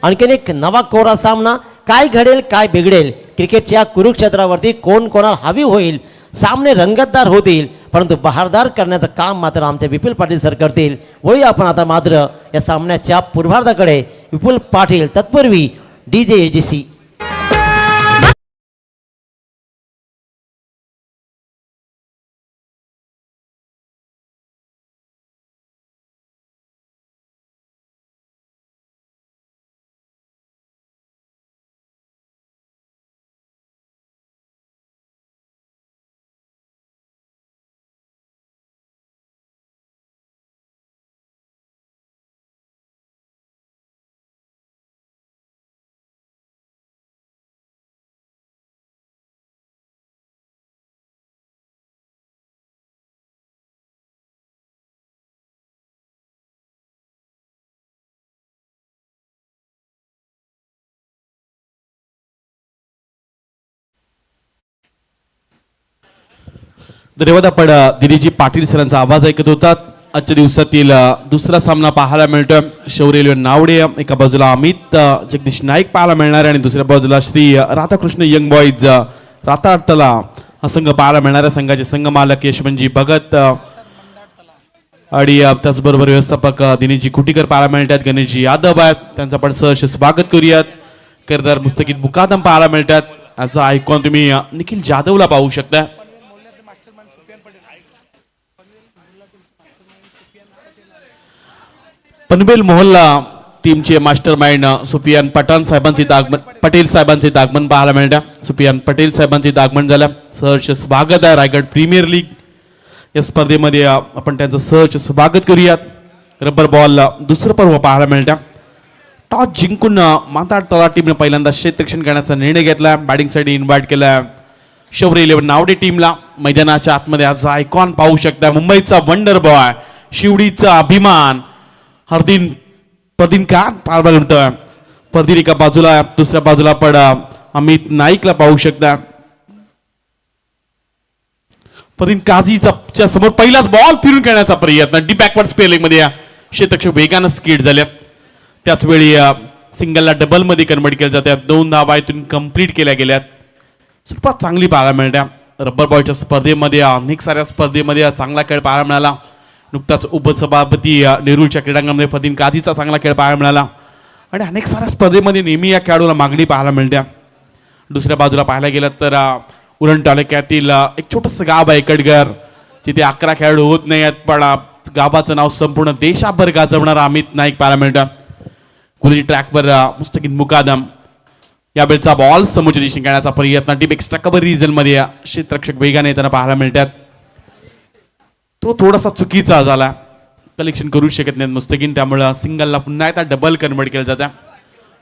आणखीन एक नवा कोरा सामना. काय घडेल काय बिघडेल, क्रिकेटच्या कुरुक्षेत्रावरती कोण कोणाला हवी होईल, सामने रंगतदार होतील, परंतु बहारदार करण्याचं काम मात्र आमचे विपुल पाटील सर करतील. वळूया आपण आता मात्र या सामन्याच्या पूर्वार्धाकडे. विपुल पाटील, तत्पूर्वी DJ AGC. धन्यवाद. आपण दिलीजी पाटील सरांचा आवाज ऐकत होतात. आजच्या दिवसातील दुसरा सामना पाहायला मिळतोय. शौर्य नावडे एका बाजूला अमित जगदीश नाईक पाहायला मिळणार आहे आणि दुसऱ्या बाजूला श्री राधाकृष्ण यंग बॉईज रातारतला हा संघ पाहायला मिळणार आहे. संघाचे संघ मालक यशवंतजी भगत आणि त्याचबरोबर व्यवस्थापक दिनेशजी कुटीकर पाहायला मिळतात. गणेशजी यादव आहेत, त्यांचं आपण सहर्ष स्वागत करूयात. करदार मुस्तकीन मुकादम पाहायला मिळतात. याचा आयकॉन तुम्ही निखिल जाधवला पाहू शकता. पनवेल मोहल्ला टीमचे मास्टर माइंड सुफियान पठाण साहेबांचे पटेल साहेबांचे आगमन पाहायला मिळतं. सुफियान पटेल साहेबांचे आगमन झालं. सहर्ष स्वागत आहे. रायगड प्रीमियर लीग या स्पर्धेमध्ये आपण त्यांचं सहर्ष स्वागत करूयात. रबर बॉल दुसरं पर्व पाहायला मिळतं. टॉस जिंकून माताड तळा टीमने पहिल्यांदा क्षेत्ररक्षण करण्याचा निर्णय घेतला. बॅटिंगसाठी इन्व्हाइट केला शौर्य 11 नावडे टीमला. मैदानाच्या आतमध्ये आज आयकॉन पाहू शकता. मुंबईचा वंडर बॉय, शिवडीचा अभिमान परदीन का पाहायला मिळतोय. परदीन एका बाजूला, दुसऱ्या बाजूला पण अमित नाईकला पाहू शकता. परदीन काझीच्या समोर पहिलाच बॉल फिरून खेळण्याचा प्रयत्न. डीप बॅकवर्ड स्पेलिंग मध्ये क्षेत्ररक्षक वेगानं स्किड झाले. त्याच वेळी सिंगलला डबल मध्ये कन्वर्ट केल्या जात्या. 2 धावा इथून कंप्लीट केल्या गेल्यात. सुरुवात चांगली पाहायला मिळत्या. रबर बॉलच्या स्पर्धेमध्ये अनेक साऱ्या स्पर्धेमध्ये चांगला खेळ पाहायला मिळाला. नुकताच उपसभापती नेरूळच्या क्रीडांगणामध्ये फरदीन काझीचा चांगला खेळ पाहायला मिळाला आणि अनेक साऱ्या स्पर्धेमध्ये नेहमी या खेळाडूला मागणी पाहायला मिळते. दुसऱ्या बाजूला पाहायला गेलं तर उरण तालुक्यातील एक छोटंसं गाव आहे कडगर, जिथे 11 खेळाडू होत नाही आहेत, पण गावाचं नाव संपूर्ण देशाभर गाजवणारा अमित नाईक पाहायला मिळतं. गुरुजी ट्रॅकवर मुस्तकीन मुकादम. यावेळचा बॉल समोरच्या दिशेने खेळण्याचा प्रयत्न. डीप एक्स्ट्रा कव्हर रिजन मध्ये क्षेत्ररक्षक वेगाने येताना पाहायला मिळतात. तो थोडासा चुकीचा झाला. कलेक्शन करू शकत नाहीत मुस्तकीन, त्यामुळे सिंगलला पुन्हा एकदा डबल कन्वर्ट केलं जातं.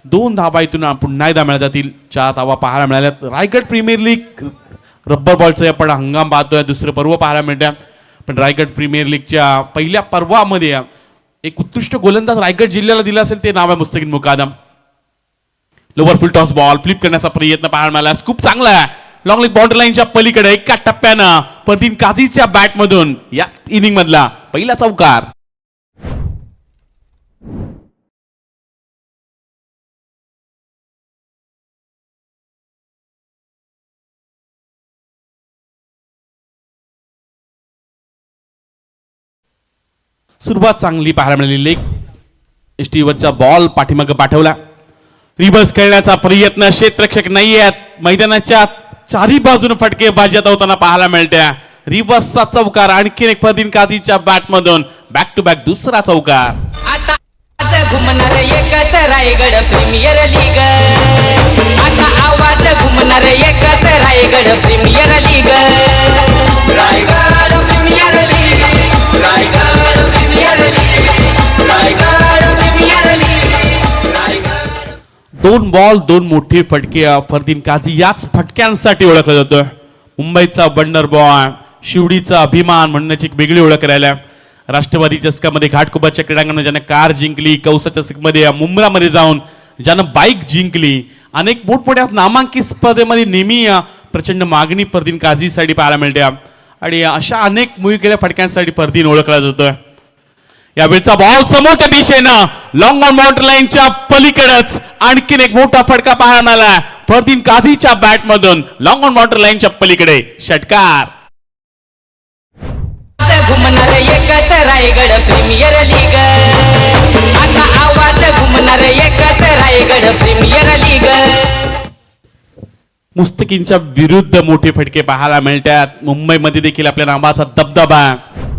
2 धावा इथून पुन्हा एकदा मिळत जातील. 4 धावा पाहायला मिळाल्यात. रायगड प्रीमियर लीग रबर बॉलचा आपण हंगाम पाहतोय. दुसरं पर्व पाहायला मिळतं. पण रायगड प्रीमियर लीगच्या पहिल्या पर्वामध्ये एक उत्कृष्ट गोलंदाज रायगड जिल्ह्याला दिला असेल ते नाव आहे Mustakeen Mukadam. Lower full toss ball flip करण्याचा प्रयत्न पाहायला मिळाला. खूप चांगला आहे. लॉंग लेग बाउंड्री लाईनच्या पलीकडे एका टप्प्यानं परदीन काझीच्या बॅट मधून या इनिंग मधला पहिला चौकार. सुरुवात चांगली पाहायला मिळाली. लेग एसटीवरचा बॉल पाठीमागे पाठवला. रिव्हर्स खेळण्याचा प्रयत्न. क्षेत्ररक्षक नाही आहेत. मैदानाच्या चारी बाजूने फटके बाज्यात होताना पाहायला मिळत्या. रिव्हर्सचा चौकार. आणखीन एक फरदीन काझीच्या बॅट मधून बॅक टू बॅक दुसरा चौकार. आता घुमणार एकच रायगड प्रीमियर लीग. आता आवाज घुमणार एकच Raigad premier league. Raigad premier league. Raigad premier league. Raigad premier league. 2 ball 2 मोठे फटके. फरदीन काझी याच फटक्यांसाठी ओळखला जातोय. मुंबईचा वंडर बॉय, शिवडीचा अभिमान म्हणण्याची एक वेगळी ओळख राहिल्या. राष्ट्रवादी चषकामध्ये घाटकोपरच्या क्रीडांगणामध्ये ज्यानं कार जिंकली, कौसा चषकमध्ये मुंब्रामध्ये जाऊन ज्यानं बाईक जिंकली, अनेक मोठमोठ्या नामांकित स्पर्धेमध्ये नेहमी प्रचंड मागणी फरदीन काझीसाठी पाहायला मिळते आणि अशा अनेक मुळी केल्या फटक्यांसाठी फरदीन ओळखला जातोय. यावेळचा बॉल समोरच्या दिशेनं लॉंग ऑन बाउंड्री लाईनच्या पलीकडेच आणखीन एक मोठा फटका पाहायला मिळाला फरदीन काझीच्या बॅट मधून लॉंग ऑन बाउंड्री लाईनच्या पलीकडे षटकार. घुमणार एकच रायगड प्रीमियर लीग, आता आवाज घुमणार एकच रायगड प्रीमियर लीग. मुस्तकींच्या विरुद्ध मोठे फटके पाहायला मिळतात. मुंबईमध्ये देखील आपल्या नावाचा दबदबा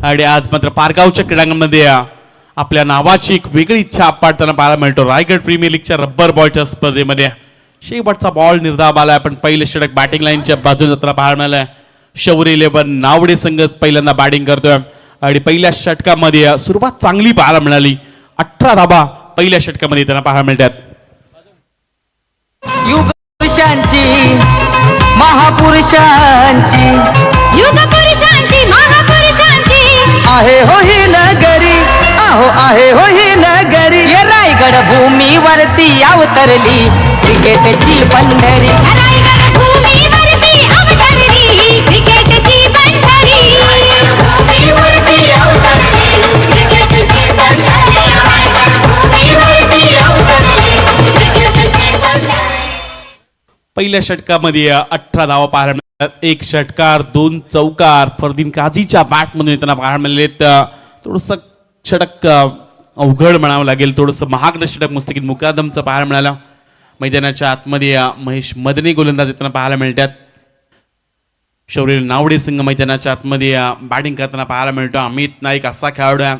आणि आज मात्र पारगावच्या क्रीडांगणामध्ये आपल्या नावाची एक वेगळी छाप पाडताना पाहायला मिळतो. रायगड प्रीमियर लीगच्या रब्बर बॉलच्या स्पर्धेमध्ये शेवटचा बॉल निर्धाव आलाय, पण पहिले षटक बॅटिंग लाईनच्या बाजूने जाताना पाहायला मिळालंय. शौर्य 11 नावडे संघ पहिल्यांदा बॅटिंग करतोय आणि पहिल्या षटकामध्ये सुरुवात चांगली पाहायला मिळाली. 18 धाबा पहिल्या षटकामध्ये त्यांना पाहायला मिळतात. युग पुरुषांची महापुरुषांची, युग पुरुषांची महापुरुषांची आहे हो ही नगरी, आहो आहे हो ही नगरी. ये रायगड भूमीवरती अवतरली क्रिकेटची पंढरी. रायगड भूमीवरती अवतरली क्रिकेटची पंढरी. भूमीवरती अवतरली क्रिकेटची पंढरी. रायगड भूमीवरती अवतरली क्रिकेटची पंढरी. पहिल्या षटकामध्ये 18 धावा पाहायला मिळतात. एक षटकार 2 चौकार फरदीन काझीच्या बॅटमधून त्यांना पाहायला मिळाले. थोडंसं षटक अवघड म्हणावं लागेल, थोडंसं महागडं षटक मुस्तकीन मुकादमचं पाहायला मिळालं. मैदानाच्या आतमध्ये महेश मदने गोलंदाज त्यांना पाहायला मिळतात. शौर्य नावडे संघ मैदानाच्या आतमध्ये बॅटिंग करताना पाहायला मिळतो. अमित नाईक असा खेळाडू आहे,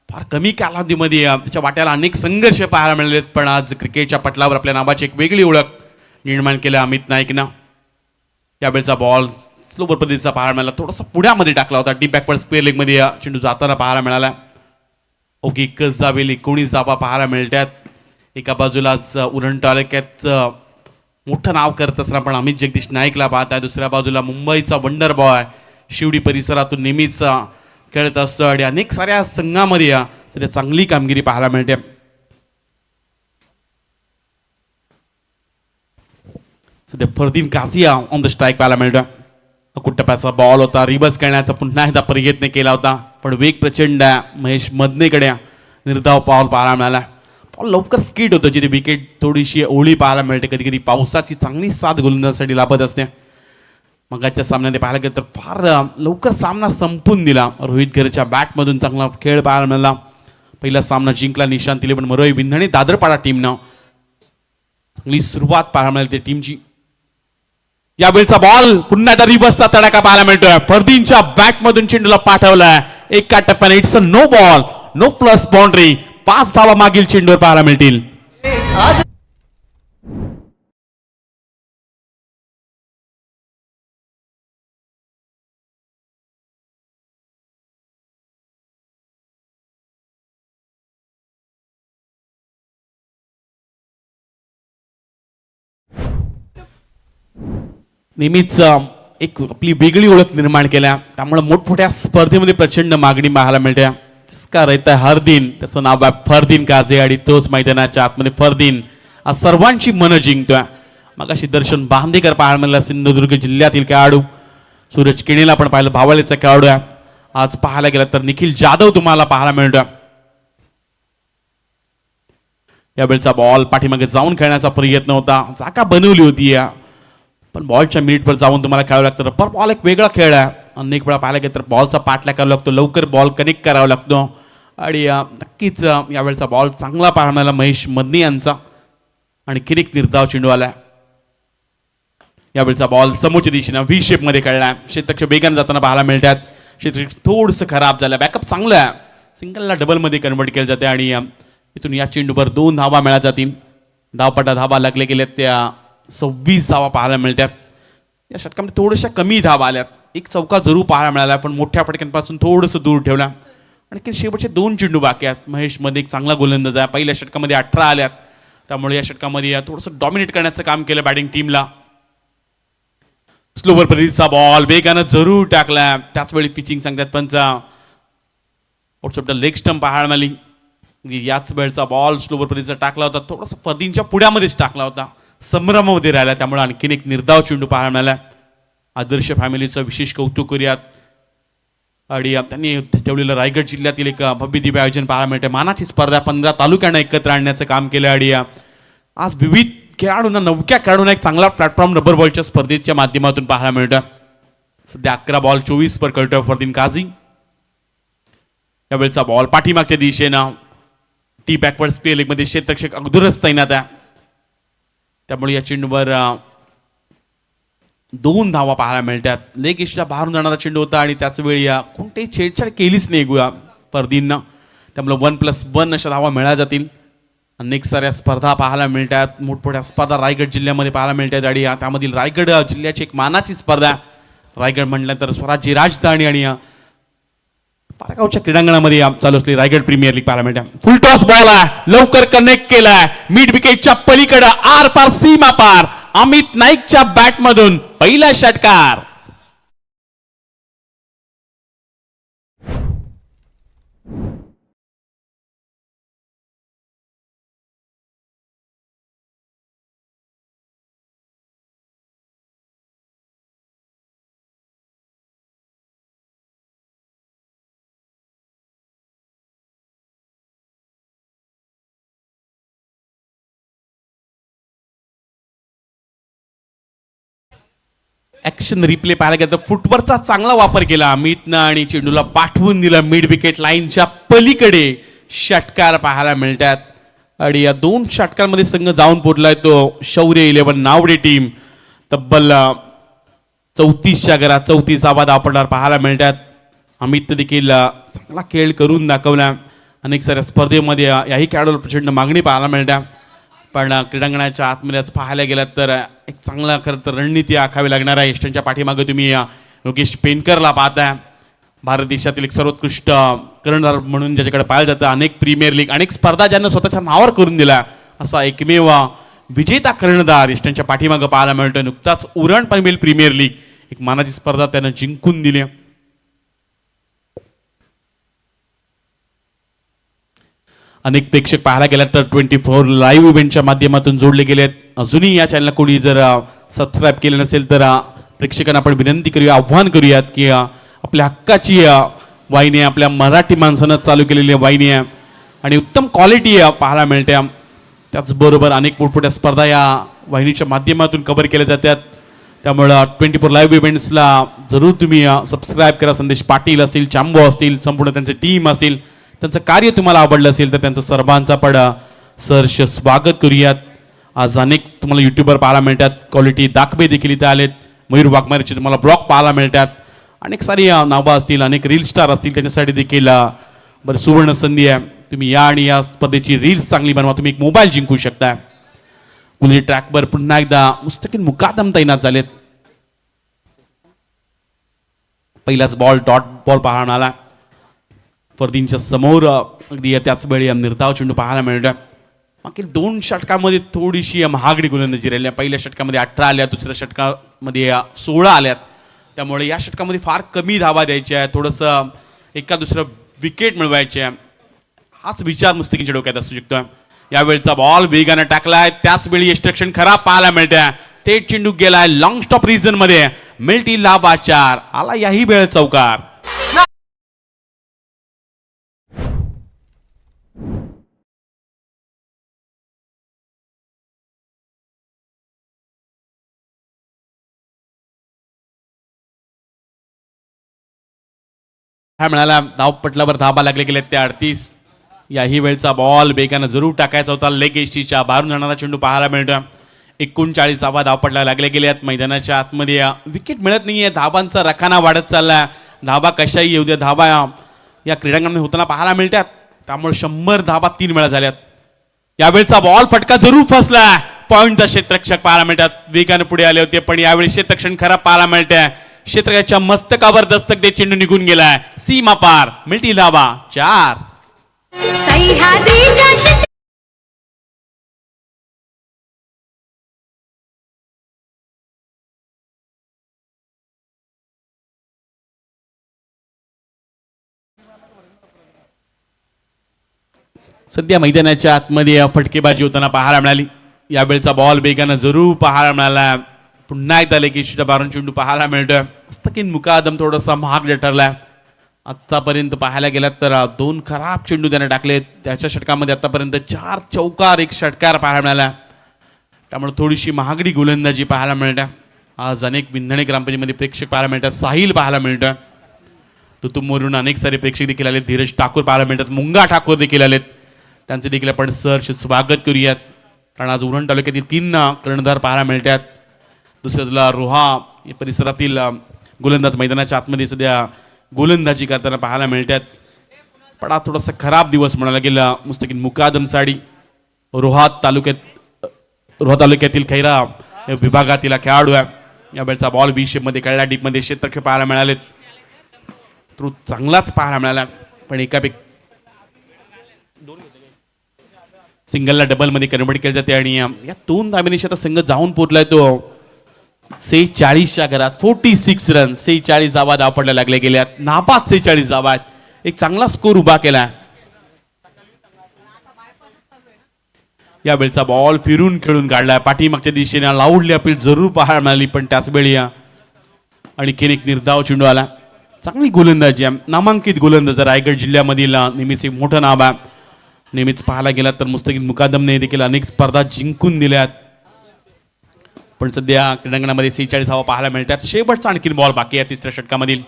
फार कमी कालावधीमध्ये त्याच्या वाट्याला अनेक संघर्ष पाहायला मिळाले, पण आज क्रिकेटच्या पटलावर आपल्या नावाची एक वेगळी ओळख निर्माण केलं अमित नाईकनं. यावेळचा बॉल स्लोवर पद्धतीचा पाहायला मिळाला, थोडासा पुढ्यामध्ये टाकला होता. डीप बॅकवर्ड स्क्वेअर लेगमध्ये चेंडू जाताना पाहायला मिळाला. ओके, एकच धावेल 19 धावा पाहायला मिळतात. एका बाजूलाच उरण तालुक्यात मोठं नाव करत असताना पण अमित जगदीश नाईकला पाहत आहे. दुसऱ्या बाजूला मुंबईचा वंडर बॉय शिवडी परिसरातून नेहमीच खेळत असतो आणि अनेक साऱ्या संघामध्ये सध्या चांगली कामगिरी पाहायला मिळते. सध्या Fardeen Kazi on the strike पाहायला मिळतो. कुट्टप्याचा बॉल होता, रिवर्स करण्याचा पुन्हा एकदा प्रयत्न केला होता, पण वेग प्रचंड महेश मदनेकडे निर्धाव पाऊल पाहायला मिळाला. बॉल लवकर स्किड होतं, जिथे विकेट थोडीशी ओळी पाहायला मिळते. कधी कधी पावसाची चांगली साथ गोलंदाजासाठी लाभत असते. मगाच्या सामन्यात पाहायला गेलं तर फार लवकर सामना संपून दिला. रोहित घरच्या बॅटमधून चांगला खेळ पाहायला मिळाला. पहिला सामना जिंकला निशांत 11 मरोई विंधणे दादरपाडा टीमनं. चांगली सुरुवात पाहायला मिळाली टीमची. यावेळचा बॉल पुन्हा एकदा रिव्हर्सचा तडाखा पाहायला मिळतोय. फरदीनच्या बॅटमधून चेंडूला पाठवलाय. एका टप्प्याने it's a no ball, no plus boundary. 5 धावा मागील चेंडूवर पाहायला मिळतील. नेहमीच एक आपली वेगळी ओळख निर्माण केल्या, त्यामुळे मोठमोठ्या स्पर्धेमध्ये प्रचंड मागणी पाहायला मिळते. जिसका रहता हर दिन, त्याचं नाव आहे फरदीन काझी आणि तोच मैदानाच्या आतमध्ये फरदीन आज सर्वांची मनं जिंकतोय. मगाशी दर्शन बांदेकर पाहायला मिळाला, सिंधुदुर्ग जिल्ह्यातील खेळाडू. सूरज केणेला पण पाहिलं, भावळेचा खेळाडू आहे. आज पाहायला गेला तर निखिल जाधव तुम्हाला पाहायला मिळतोय. यावेळचा बॉल पाठीमागे जाऊन खेळण्याचा प्रयत्न होता, जागा बनवली होती पण बॉलच्या मिनिटवर जाऊन तुम्हाला खेळावं लागतं. रब्बर बॉल एक वेगळा खेळ आहे. अनेक वेळा पाहायला गेलं तर बॉलचा पाठलाग करावा लागतो, लवकर बॉल कनेक्ट करावा लागतो आणि नक्कीच यावेळचा बॉल चांगला पाहायला मिळाला महेश मदने यांचा आणि किरीक निर्धाव चेंडू आला. यावेळचा बॉल समोरच्या दिशेनं व्ही शेपमध्ये खेळला. क्षेत्ररक्षक वेगाने जाताना पाहायला मिळतात. क्षेत्ररक्षक थोडंसं खराब झालं, बॅकअप चांगलं आहे. सिंगलला डबलमध्ये कन्वर्ट केलं जाते आणि इथून या चेंडूवर 2 धावा मिळाल्या जातील. धावपटा धावा लागले गेल्यात त्या 26 धावा पाहायला मिळतात. या षटकामध्ये थोड्याशा कमी धावा आल्यात. एक चौका जरूर पाहायला मिळाला, पण मोठ्या फटक्यांपासून थोडंसं दूर ठेवला. आणि शेवटचे 2 चेंडू बाकी आहेत. महेश मध्ये एक चांगला गोलंदाज आहे. पहिल्या षटकामध्ये 18 आल्यात, त्यामुळे या षटकामध्ये थोडंसं डॉमिनेट करण्याचं काम केलं बॅटिंग टीमला. स्लोवर पद्धतीचा बॉल वेगानं जरूर टाकला. त्याचवेळी पिचिंग सांगतात पंच. लेग स्टंप पाहायला मिळाली. याच वेळचा बॉल स्लोवर पद्धतीचा टाकला होता, थोडासा फरदीनच्या पुढ्यामध्येच टाकला होता, संभ्रमामध्ये राहिला, त्यामुळे आणखीन एक निर्धाव चेंडू पाहायला मिळाला. आदर्श फॅमिलीचं विशेष कौतुक करूयात. आणि त्यांनी ठेवलेलं रायगड जिल्ह्यातील एक भव्य दिव्य आयोजन पाहायला मिळते. मानाची स्पर्धा 15 तालुक्यांना एकत्र आणण्याचं काम केलं. आणि आज विविध खेळाडूंना, नवख्या खेळाडूंना एक चांगला प्लॅटफॉर्म रबर बॉलच्या स्पर्धेच्या माध्यमातून पाहायला मिळतं. सध्या 11 बॉल 24 पर कळतोय फरदीन काझी. यावेळचा बॉल पाठीमागच्या दिशेनं टी बॅकवर्ड स्पेल मध्ये क्षेत्ररक्षक अगोदरच तैनात आहे. त्यामुळे या चेंडूवर 2 धावा पाहायला मिळतात. लेग इशच्या बाहेरून जाणारा चेंडू होता आणि त्याच वेळी कोणतीही छेडछाड केलीच नाही फरदीननं. त्यामुळे 1+1 अशा धावा मिळाल्या जातील. अनेक साऱ्या स्पर्धा पाहायला मिळतात. मोठमोठ्या स्पर्धा रायगड जिल्ह्यामध्ये पाहायला मिळतात. आणि त्यामधील रायगड जिल्ह्याची एक मानाची स्पर्धा. रायगड म्हटलं तर स्वराज्य राजधानी आणि पारगावच्या क्रीडांगणामध्ये चालू असलेली रायगड प्रीमियर लीग पाहायला मिळते. फुल टॉस बॉल आहे, लवकर कनेक्ट केलाय मिड विकेटच्या पलीकडे, आर पार सीमा पार. अमित नाईकच्या बॅटमधून पहिला षटकार. ऍक्शन रिप्ले पाहायला गेलं तर फुटवरचा चांगला वापर केला अमितनं आणि चेंडूला पाठवून दिला मिड विकेट लाईनच्या पलीकडे. षटकार पाहायला मिळतात. आणि या 2 षटकांमध्ये संघ जाऊन पोहोचलाय तो शौर्य 11 नावडे टीम. तब्बल 34च्या घरात 34 धावा धावपडणार पाहायला मिळतात. अमितनं देखील चांगला खेळ करून दाखवला. अनेक साऱ्या स्पर्धेमध्ये याही खेळाडूला प्रचंड मागणी पाहायला मिळतात. पण क्रीडांगणाच्या आतमध्येच पाहायला गेलात तर एक चांगला खरं तर रणनीती आखावी लागणार आहे. यष्टांच्या पाठीमागे तुम्ही योगेश पेनकरला पाहताय. भारत देशातील एक सर्वोत्कृष्ट कर्णधार म्हणून ज्याच्याकडे पाहिलं जातं. अनेक प्रीमियर लीग, अनेक स्पर्धा ज्यांना स्वतःच्या नावावर करून दिला असा एकमेव विजेता कर्णधार यष्टांच्या पाठीमागे पाहायला मिळतोय. नुकताच उरण पनवेल प्रीमियर लीग एक मानाची स्पर्धा त्यानं जिंकून दिली. अनेक प्रेक्षक पाहायला गेला तर 24 लाईव्ह इव्हेंटच्या माध्यमातून जोडले गेले आहेत. अजूनही या चॅनलला कोणी जर सबस्क्राईब केलं नसेल तर प्रेक्षकांना आपण विनंती करूया, आव्हान करूयात की आपल्या हक्काची वाहिनी आहे, आपल्या मराठी माणसानं चालू केलेली वाहिनी आहे आणि उत्तम क्वालिटी पाहायला मिळते. त्याचबरोबर अनेक मोठमोठ्या स्पर्धा या वाहिनीच्या माध्यमातून कव्हर केल्या जातात. त्यामुळं 24 लाईव्ह इव्हेंट्सला जरूर तुम्ही सबस्क्राईब करा. संदेश पाटील असतील, चांबो असतील, संपूर्ण त्यांची टीम असेल, त्यांचं कार्य तुम्हाला आवडलं असेल तर त्यांचं सर्वांचा पण सहर्ष स्वागत करूयात. आज अनेक तुम्हाला युट्यूबवर पाहायला मिळतात. क्वालिटी दाखवे देखील इथे आलेत. मयूर वाघमारेचे तुम्हाला ब्लॉग पाहायला मिळतात. अनेक सारी नावं असतील, अनेक रील स्टार असतील, त्यांच्यासाठी देखील बरं सुवर्ण संधी आहे. तुम्ही या आणि या स्पर्धेची रील्स चांगली बनवा. तुम्ही एक मोबाईल जिंकू शकता. गुलरी ट्रॅकवर पुन्हा एकदा मुस्तकिल मुकादम तैनात झालेत. पहिलाच बॉल डॉट बॉल पाहायला आला. फरदीनच्या समोर अगदी त्याच वेळी निर्धाव चेंडू पाहायला मिळतो. मागील 2 षटकामध्ये थोडीशी महागडी गोलंदाजी राहिली. पहिल्या षटकामध्ये 18 आल्या, दुसऱ्या षटकामध्ये 16 आल्यात. त्यामुळे या षटकामध्ये फार कमी धावा द्यायच्या आहे, थोडंसं एका दुसरं विकेट मिळवायचे. हाच विचार मुस्तकीच्या डोक्यात असू शकतो. यावेळचा बॉल वेगाने टाकलाय, त्याच वेळी यष्टरक्षण खराब पाहायला मिळतंय. थेट चेंडू गेलाय लॉंग स्टॉप रिजन मध्ये. मिल्टी लाभा 4 आला. याही वेळ चौकार. हा मिळाला. धावपटलावर धाबा लागले गेले ते 38. याही वेळचा बॉल वेगानं जरूर टाकायचा होता. लेग एसटीच्या बाहेरून जाणारा चेंडू पाहायला मिळतो. 39 धाबा धावपटला लागले गेले आहेत. मैदानाच्या आतमध्ये विकेट मिळत नाहीये. धाबांचा रखाना वाढत चाललाय. धाबा कशाही येऊ द्या, धाबा या क्रीडांगणामध्ये होताना पाहायला मिळतात. त्यामुळे 100 धाबा 3 वेळा झाल्यात. यावेळचा बॉल फटका जरूर फसला. पॉईंटचा क्षेत्ररक्षक पाहायला मिळतात. वेगाने पुढे आले होते पण यावेळी क्षेत्ररक्षण खराब पाहायला मिळतंय. क्षेत्ररक्षकाच्या मस्तकावर दस्तक देत चेंडू निघून गेलाय. सीमा पार. मिल्टी लाभा 4. सह्याद्रीच्या शिखरावर सध्या मैदानाच्या आतमध्ये फटकेबाजी होताना पाहायला मिळाली. यावेळचा बॉल वेगानं जरूर पाहायला मिळाला. पुन्हा एकदा लेग एसटीच्या बाहेरून चेंडू पाहायला मिळतोय. मुस्तकिल मुकादम थोडासा महाग ठरलाय. आत्तापर्यंत पाहायला गेलात तर 2 खराब चेंडू त्याने टाकले. त्याच्या षटकामध्ये आतापर्यंत 4 चौकार 1 षटकार पाहायला मिळाला. त्यामुळे थोडीशी महागडी गोलंदाजी पाहायला मिळते. आज अनेक विंधणे ग्रामपंचायतीमध्ये प्रेक्षक पाहायला मिळतात. साहिल पाहायला मिळतोय. तुतुमवरून अनेक सारे प्रेक्षक देखील आले. धीरज ठाकूर पाहायला मिळतात. मुंगा ठाकूर देखील आलेत. त्यांचे देखील आपण सहर्ष स्वागत करूयात. कारण आज उरण तालुक्यातील 3 कर्णधार पाहायला मिळतात. दुसऱ्याला रोहा या परिसरातील गोलंदाज मैदानाच्या आतमध्ये सध्या गोलंदाजी करताना पाहायला मिळतात. पण आज थोडासा खराब दिवस म्हणायला गेला मुस्तकीन मुकादम साडी रोहा तालुक्यातील खैरा या विभागातील खेळाडू आहे. या वेळचा बॉल व्ही शेपमध्ये खेळला. डीपमध्ये क्षेत्ररक्षक पाहायला मिळालेत. तो चांगलाच पाहायला मिळाला. पण एकापेक्षा सिंगलला डबलमध्ये कन्वर्ट केलं जाते आणि या 2 धाबेनिशी आता संघ जाऊन पोहोचलाय तो 46च्या घरात. 46 रन 46 धावा धावपडल्या लागल्या गेल्या. नाबाद 46 धावा. एक चांगला स्कोर उभा केला. या वेळचा बॉल फिरून खेळून काढलाय. पाठीमागच्या दिशेने लाऊडली अपील जरूर पाहायला मिळाली. पण त्याच वेळी आणखीन एक निर्धाव चेंडू आला. चांगली गोलंदाजी आहे. नामांकित गोलंदाज रायगड जिल्ह्यामधील नेहमीच एक मोठं नाव आहे. नेहमीच पाहायला गेला तर मुस्तकीन मुकादमने देखील अनेक स्पर्धा जिंकून दिल्यात. पण सध्या क्रीडांगणामध्ये 46 धावा पाहायला मिळतात. शेवटचा आणखीन बॉल बाकी आहे 3ऱ्या षटकामधील.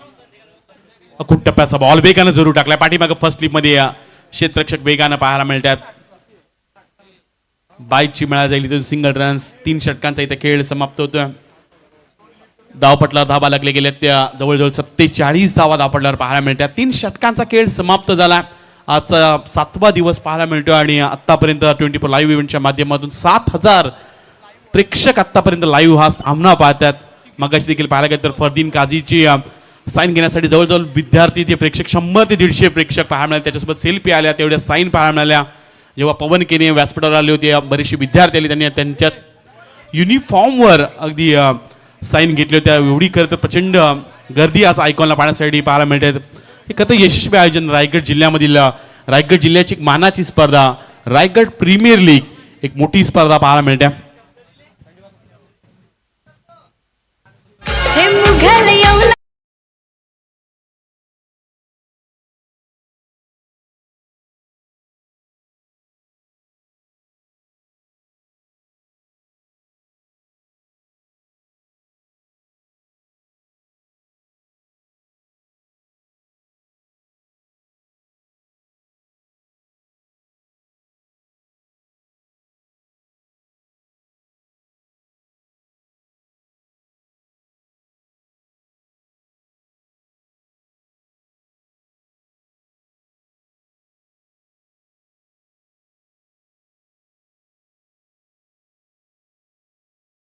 खूप टप्प्याचा बॉल वेगानं जरूर टाकलाय. पाठीमागे फर्स्ट स्लिपमध्ये क्षेत्ररक्षक वेगानं पाहायला मिळतात. बाईकची मिळा जाईल इथून सिंगल रन्स. 3 षटकांचा इथे खेळ समाप्त होतोय. धावपटला धावा लागले गेल्या त्या जवळजवळ 47 धावा धावपटल्यावर पाहायला मिळतात. 3 षटकांचा खेळ समाप्त झाला. आजचा 7वा दिवस पाहायला मिळतो आणि आतापर्यंत 24 लाईव्ह इव्हेंटच्या माध्यमातून 7000 प्रेक्षक आतापर्यंत लाईव्ह हा सामना पाहतात. मगाशी देखील पाहायला गेलं तर फरदीन काझीची साईन घेण्यासाठी जवळजवळ विद्यार्थी ते प्रेक्षक 100 ते 150 प्रेक्षक पाहायला मिळाले. त्याच्यासोबत सेल्फी आल्या. तेवढ्या साईन पाहायला मिळाल्या. जेव्हा पवन केने व्यासपीठावर आले होते बरेचसे विद्यार्थी आले. त्यांनी त्यांच्या युनिफॉर्मवर अगदी साईन घेतली होत्या. एवढी खरं तर प्रचंड गर्दी आज आयकॉनला पाहण्यासाठी पाहायला मिळते. हे खरं यशस्वी आयोजन रायगड जिल्ह्यामधील रायगड जिल्ह्याची एक मानाची स्पर्धा रायगड प्रीमियर लीग एक मोठी स्पर्धा पाहायला मिळते. हे मुघल येऊन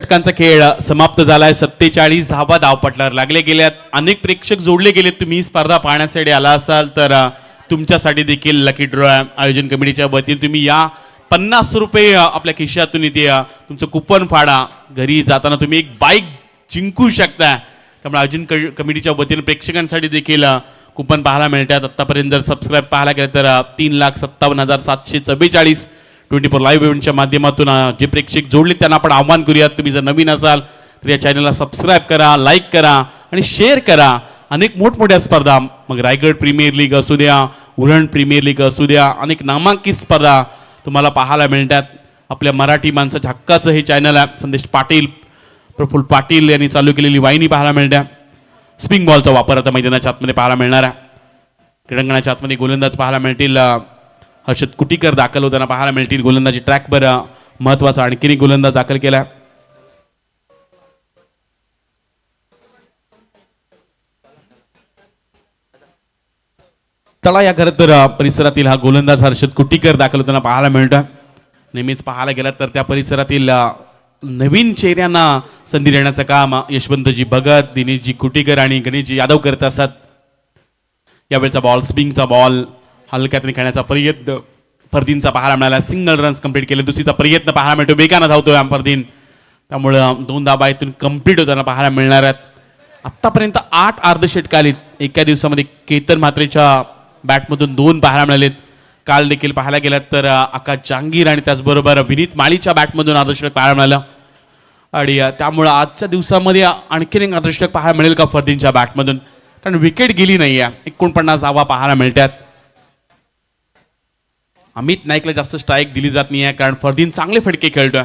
षटकांचा खेळ समाप्त झालाय. 47 धावा धावपटल्यावर लागले गेल्यात. अनेक प्रेक्षक जोडले गेलेत. तुम्ही स्पर्धा पाहण्यासाठी आला असाल तर तुमच्यासाठी देखील लकी ड्रॉ आयोजन कमिटीच्या वतीने तुम्ही या 50 रुपये आपल्या खिशातून इथे तुमचं कुपन फाडा. घरी जाताना तुम्ही एक बाईक जिंकू शकता. त्यामुळे आयोजन कमिटीच्या वतीने प्रेक्षकांसाठी देखील कुपन पाहायला मिळतात. आतापर्यंत जर सबस्क्राईब पाहायला गेलं तर 3,57,744 24 लाईव्ह इव्हेंटच्या माध्यमातून जे प्रेक्षक जोडले त्यांना आपण आव्हान करूयात. तुम्ही जर नवीन असाल तर या चॅनलला सबस्क्राईब करा, लाईक करा आणि शेअर करा. अनेक मोठमोठ्या स्पर्धा मग रायगड प्रीमियर लीग असू द्या, उरण प्रीमियर लीग असू द्या, अनेक नामांकित स्पर्धा तुम्हाला पाहायला मिळतात. आपल्या मराठी माणसाच्या हक्काचं हे चॅनल आहे. संदेश पाटील, प्रफुल्ल पाटील यांनी चालू केलेली वाहिनी पाहायला मिळते. स्पिंग बॉलचा वापर आता मैदानाच्या आतमध्ये पाहायला मिळणार आहे. क्रीडांगणाच्या आतमध्ये गोलंदाज पाहायला मिळतील. हर्षद कुटीकर दाखल होताना पाहायला मिळतील. गोलंदाजी ट्रॅकवर महत्वाचा आणखीन एक गोलंदाज दाखल केला. चला या खरं तर परिसरातील हा गोलंदाज हर्षद कुटीकर दाखल होताना पाहायला मिळतं. नेहमीच पाहायला गेला तर त्या परिसरातील नवीन चेहऱ्यांना संधी देण्याचं काम यशवंतजी भगत, दिनेशजी कुटीकर आणि गणेशजी यादव करत असतात. यावेळचा बॉल स्पिंगचा बॉल हलक्यातून खेळण्याचा प्रयत्न फरदीनचा पाहायला मिळाला. सिंगल रन्स कंप्लीट केले. दुसरीचा प्रयत्न पाहायला मिळतो. वेगानं धावतोय फरदीन. त्यामुळं 2 धाबा इथून कंप्लीट होताना पाहायला मिळणार आहेत. आत्तापर्यंत 8 अर्धषटक आलीत. एका दिवसामध्ये केतन म्हात्रेच्या बॅटमधून 2 पाहायला मिळालेत. काल देखील पाहायला गेलात तर आकाश जहांगीर आणि त्याचबरोबर विनीत माळीच्या बॅटमधून अर्धषटक पाहायला मिळालं. आणि त्यामुळं आजच्या दिवसामध्ये आणखीन एक अर्धषटक पाहायला मिळेल का फरदीनच्या बॅटमधून कारण विकेट गेली नाहीये. 49 धावा पाहायला मिळतात. अमित नाईकला जास्त स्ट्राईक दिली जात नाहीये कारण फरदीन चांगले फटके खेळतोय.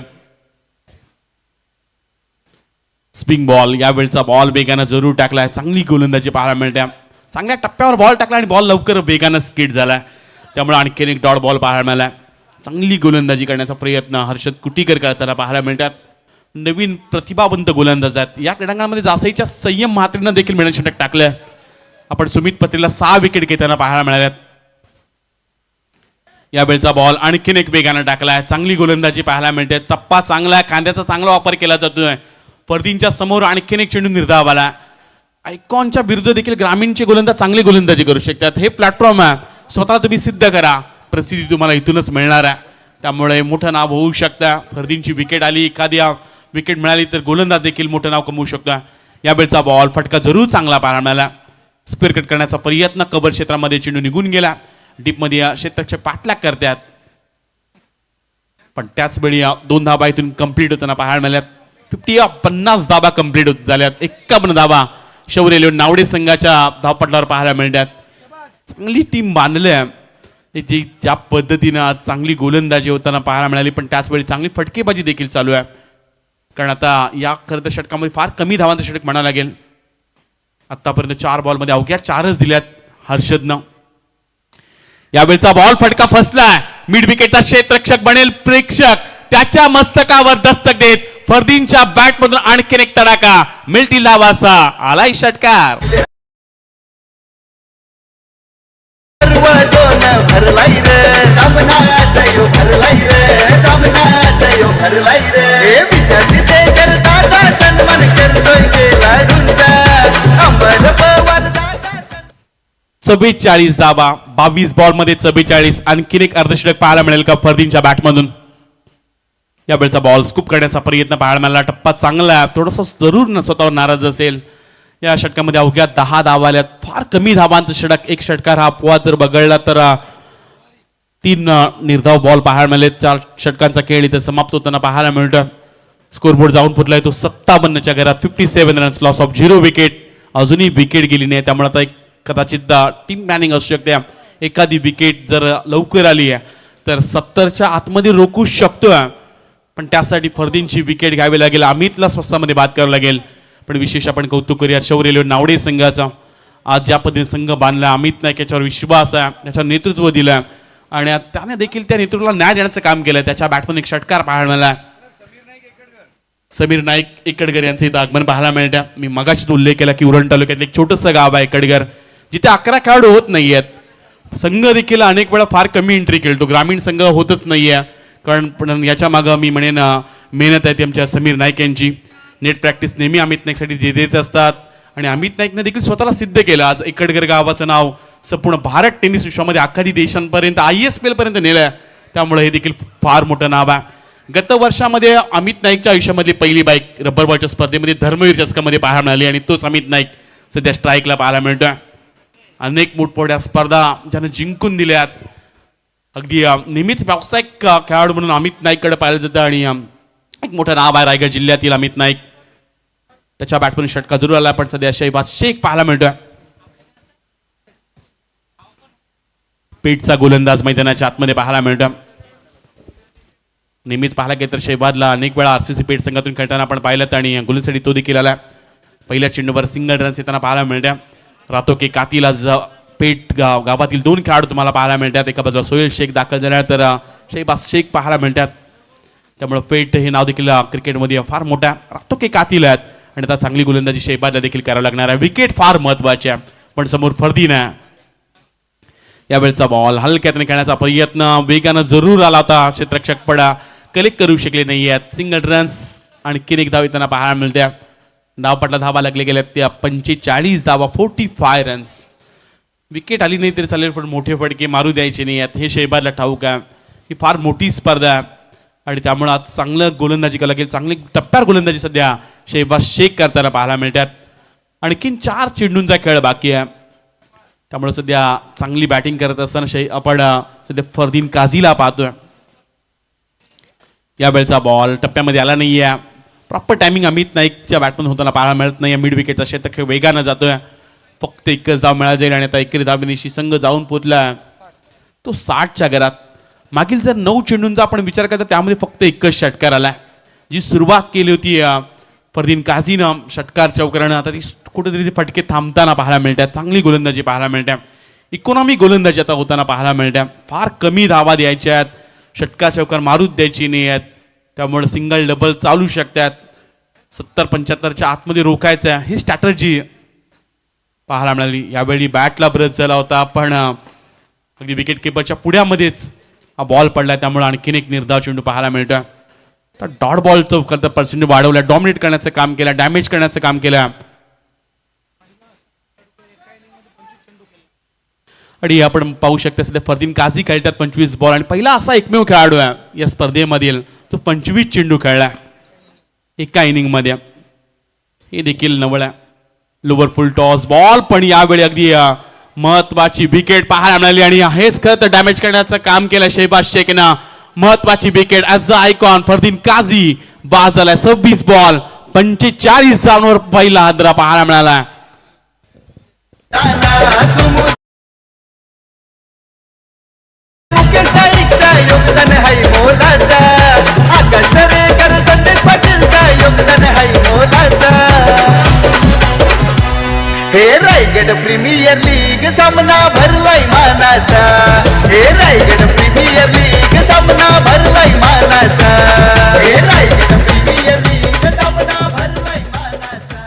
स्पिन बॉल, यावेळचा बॉल वेगानं जरूर टाकलाय. चांगली गोलंदाजी पाहायला मिळते. चांगल्या टप्प्यावर बॉल टाकला आणि बॉल लवकर वेगानं स्किट झालाय, त्यामुळे आणखीन एक डॉट बॉल पाहायला मिळाला. चांगली गोलंदाजी करण्याचा प्रयत्न हर्षद कुटीकर करताना पाहायला मिळतात. नवीन प्रतिभावंत गोलंदाज आहेत. या क्रीडांगणामध्ये जासईच्या संयम म्हात्रेनं देखील मिळण्याचे षटक टाकलं. आपण सुमित पत्रीला 6 विकेट घेताना पाहायला मिळाल्यात. यावेळचा बॉल आणखीन एक वेगानं टाकलाय. चांगली गोलंदाजी पाहायला मिळते. टप्पा चांगला आहे, कांद्याचा चांगला वापर केला जातोय. फरदीनच्या समोर आणखीन एक चेंडू निर्धाव आला. आयकॉनच्या विरुद्ध देखील ग्रामीणचे गोलंदाज चांगली गोलंदाजी करू शकतात. हे प्लॅटफॉर्म आहे, स्वतःला तुम्ही सिद्ध करा. प्रसिद्धी तुम्हाला इथूनच मिळणार आहे, त्यामुळे मोठं नाव होऊ शकतं. फरदीनची विकेट आली, एखादी विकेट मिळाली तर गोलंदाज देखील मोठं नाव कमवू शकतो. यावेळचा बॉल फटका जरूर चांगला पाहायला मिळाला. स्क्वेअर कट करण्याचा प्रयत्न, कव्हर क्षेत्रामध्ये चेंडू निघून गेला. डीपमध्ये क्षेत्ररक्षक पाठलाग करतात, पण त्याच वेळी 2 धाबा इथून कंप्लीट होताना पाहायला मिळाल्यात. 50 धाबा कंप्लीट होत झाल्यात. 51 धाबा शौर्य रेल्वे नावडे संघाच्या धावपटलावर पाहायला मिळतात. चांगली टीम बांधली आहे. जी ज्या पद्धतीनं आज चांगली गोलंदाजी होताना पाहायला मिळाली, पण त्याच वेळी चांगली फटकेबाजी देखील चालू आहे. कारण आता या खरं तर षटकामध्ये फार कमी धावांचं षटक म्हणावं लागेल. आतापर्यंत 4 बॉलमध्ये अवघ्या 4च दिल्यात हर्षदनं. यावेळचा बॉल फटका फसलाय. मिड विकेटचा क्षेत्ररक्षक बनेल प्रेक्षक, त्याच्या मस्तकावर दस्तक देत फरदीनच्या बॅटमधून आणखीन एक तडाखा. मिल्टी लावासा आलाय षटकार. भरलाई रे सामनाचा यो भरलाई रे सामनाचा यो भरलाई रे हे विषाची ते करता सन्मान करतोय खेळाडूंचा अंबर पवार दादा 44 धावा 22 बॉल मध्ये 44. आणखीन एक अर्धषटक पाहायला मिळेल का फरदीनच्या बॅटमधून. यावेळचा बॉल स्कूप करण्याचा प्रयत्न पाहायला मिळाला. टप्पा चांगला आहे, थोडासा जरूर न स्वतःवर नाराज असेल. या षटकामध्ये अवघ्या 10 धावा आल्यात. फार कमी धावांचं षटक. एक षटकार हा अपवाद जर बघळला तर 3 निर्धाव बॉल पाहायला मिळाले. 4 षटकांचा खेळ इथे समाप्त होताना पाहायला मिळतं. स्कोरबोर्ड जाऊन पुरलाय तो 57च्या घरात. 57 रन्स, लॉस ऑफ 0 विकेट. अजूनही विकेट गेली नाही, त्यामुळे आता एक कदाचित टीम प्लॅनिंग असू शकते. एखादी विकेट जर लवकर आली आहे तर 70च्या आतमध्ये रोखू शकतोय, पण त्यासाठी फरदीनची विकेट घ्यावी लागेल. अमितला स्वस्तामध्ये बाद करावं लागेल. पण विशेष आपण कौतुक करूया शौर्य रेल्वे नावडे संघाचा. आज ज्या पद्धतीने संघ बांधला, अमित नाईक याच्यावर विश्वास आहे, त्याच्यावर नेतृत्व दिलं आणि त्याने देखील त्या नेतृत्वाला न्याय देण्याचं काम केलं. त्याच्या बॅटमधून एक षटकार पाहायला मिळाला. समीर नाईक इकडगर यांचं इथं आगमन पाहायला मिळतं. मी मगाशीच उल्लेख केला की उरण तालुक्यातलं एक छोटंसं गाव आहे इकडगर, जिथे 11 खेळाडू होत नाहीयेत. संघ देखील अनेक वेळा फार कमी एंट्री खेळतो. ग्रामीण संघ होतच नाहीये, कारण पण याच्या मागं मी म्हणेन मेहनत आहे ती आमच्या समीर नाईक यांची. नेट प्रॅक्टिस नेहमी अमित नाईकसाठी जे देत असतात आणि अमित नाईकने देखील स्वतःला सिद्ध केलं. आज इकडगर गावाचं नाव संपूर्ण भारत टेनिस विश्वामध्ये अख्खादी देशांपर्यंत ISPL पर्यंत नेलं, त्यामुळे हे देखील फार मोठं नाव आहे. गत वर्षामध्ये अमित नाईकच्या आयुष्यामधली पहिली बाईक रबर बॉलच्या स्पर्धेमध्ये धर्मवीर चषकामध्ये पाहायला मिळाली आणि तोच अमित नाईक सध्या स्ट्राईकला पाहायला मिळतोय. अनेक मोठमोठ्या स्पर्धा ज्यानं जिंकून दिल्यात. अगदी नेहमीच व्यावसायिक खेळाडू म्हणून अमित नाईककडे पाहिलं जातं आणि एक मोठं नाव आहे रायगड जिल्ह्यातील अमित नाईक. त्याच्या बॅटमधून षटका जरूर आला, पण सध्या शहबाज शेख पाहायला मिळतोय. पेटचा गोलंदाज मैदानाच्या आतमध्ये पाहायला मिळतोय. नेहमीच पाहायला गेलं तर शहबाजला अनेक वेळा RCC पेट संघातून खेळताना आपण पाहिलं आणि गोलंदाजीसाठी तो देखील आला. पहिल्या चेंडूवर सिंगल रन्स येताना पाहायला मिळत्या. रातो के कातील आज पेट गावातील 2 खेळाडू तुम्हाला पाहायला मिळतात. एका बाजूला सोहेल शेख दाखल झाल्या तर शहबाज शेख पाहायला मिळतात. त्यामुळे पेट हे नाव देखील क्रिकेटमध्ये फार मोठ्या रातो के कातील आहेत आणि आता चांगली गोलंदाजी शहबाजला देखील करावं लागणार आहे. विकेट फार महत्वाची आहे, पण समोर फरदीन आहे. यावेळचा बॉल हलक्यातने खेळण्याचा प्रयत्न वेगानं जरूर आला होता. क्षेत्ररक्षक पडा कलेक्ट करू शकले नाही आहेत. सिंगल रन्स आणखीन एक धाव येताना पाहायला मिळत्या. धावपटला धावा लागले गेल्या त्या 45 धावा 45 रन्स. विकेट आली नाही तरी चालेल, पण मोठे फटके मारू द्यायचे नाही आहेत हे शहबाजला ठाऊक आहे. ही फार मोठी स्पर्धा आहे आणि त्यामुळे आज चांगलं गोलंदाजी करायला लागेल. चांगली टप्प्यावर गोलंदाजी सध्या शहबाज शेख करताना पाहायला मिळतात. आणखीन 4 चेंडूंचा खेळ बाकी आहे, त्यामुळे सध्या चांगली बॅटिंग करत असताना आपण सध्या फरदीन काझीला पाहतोय. यावेळचा बॉल टप्प्यामध्ये आला नाहीये. प्रॉपर टायमिंग अमित नाईकच्या बॅटमधून होताना पाहायला मिळत नाही. मिड विकेटचा क्षेत्ररक्षक वेगानं जातोय. फक्त एकच धाव मिळाला जाईल आणि आता एकेरी धावेनिशी संघ जाऊन पोहोचला तो 60च्या घरात. मागील जर 9 चेंडूंचा आपण विचार करता त्यामध्ये फक्त एकच षटकार आला. जी सुरुवात केली होती फरदीन काझीनं षटकार चौकारानं, आता ती कुठेतरी फटके थांबताना पाहायला मिळतात. चांगली गोलंदाजी पाहायला मिळते, इकॉनॉमी गोलंदाजी आता होताना पाहायला मिळते. फार कमी धावा द्यायच्या आहेत, षटकार चौकार मारूच द्यायची नाही आहेत, त्यामुळे सिंगल डबल चालू शकतात. 70-75च्या आतमध्ये रोखायचं आहे ही स्ट्रॅटर्जी पाहायला मिळाली. यावेळी बॅटला ब्रश झाला होता पण अगदी विकेट किपरच्या पुढ्यामध्येच हा बॉल पडला, त्यामुळे आणखीन एक निर्धाव चेंडू पाहायला मिळतोय. तर डॉट बॉलचं करता पर्सेंटेज वाढवलं, डॉमिनेट करण्याचं काम केलं, डॅमेज करण्याचं काम केलं. आणि आपण पाहू शकता सध्या फरदीन काझी खेळतात 25 बॉल आणि पहिला असा एकमेव खेळाडू आहे या स्पर्धेमधील तो 25 चेंडू खेळला एका इनिंगमध्ये. हे देखील नवल आहे. लोवर फुल टॉस बॉल पण यावेळी अगदी महत्वाची विकेट पाहायला मिळाली आणि हेच खरं तर डॅमेज करण्याचं काम केलं शहबाज शेखनं. महत्वाची wicket as a icon Fardeen Kazi बाद झालाय. 26 बॉल 45 धावांवर पहिला हादरा पाहायला मिळाला. मुकेश नाईकचा योगदान हाय मोलाचा, आकाश दरेकर संदेश पाटीलचा योगदान हाय मोलाचा. हे रायगड प्रीमियर लीग सामना भरलाय मानाचा, हे रायगड प्रीमियर लीग सामना भरलाय मानाचा, हे रायगड प्रीमियर लीग सामना भरलाय मानाचा.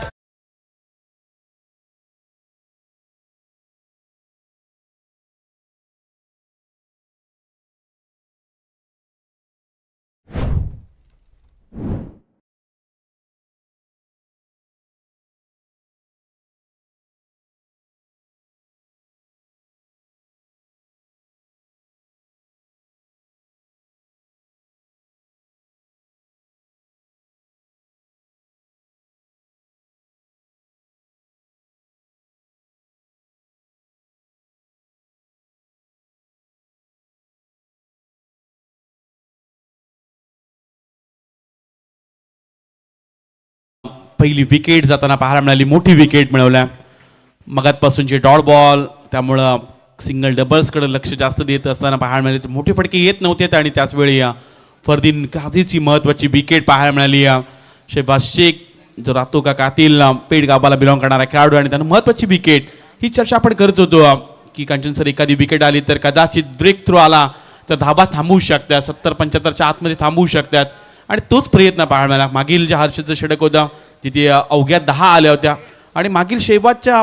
पहिली विकेट जाताना पाहायला मिळाली, मोठी विकेट मिळवल्या. मगातपासूनचे डॉट बॉल त्यामुळं सिंगल डबल्सकडे लक्ष जास्त देत असताना पाहायला मिळाले. मोठे फटके येत नव्हते आणि त्याचवेळी फरदीन काझीची महत्वाची विकेट पाहायला मिळाली. शहबाज शेख जो रातो का कातील पेड गावाला बिलॉंग करणारा खेळाडू आणि त्यानं महत्वाची विकेट. ही चर्चा आपण करत होतो की कांचन सर एखादी विकेट आली तर कदाचित ब्रेक थ्रू आला तर धाबा थांबवू शकतात, 70-75च्या आतमध्ये थांबवू शकतात आणि तोच प्रयत्न पाहायला मिळाला. मागील जे हर्षदचं षटक होतं जिथे अवघ्या 10 आल्या होत्या आणि मागील शहबाजच्या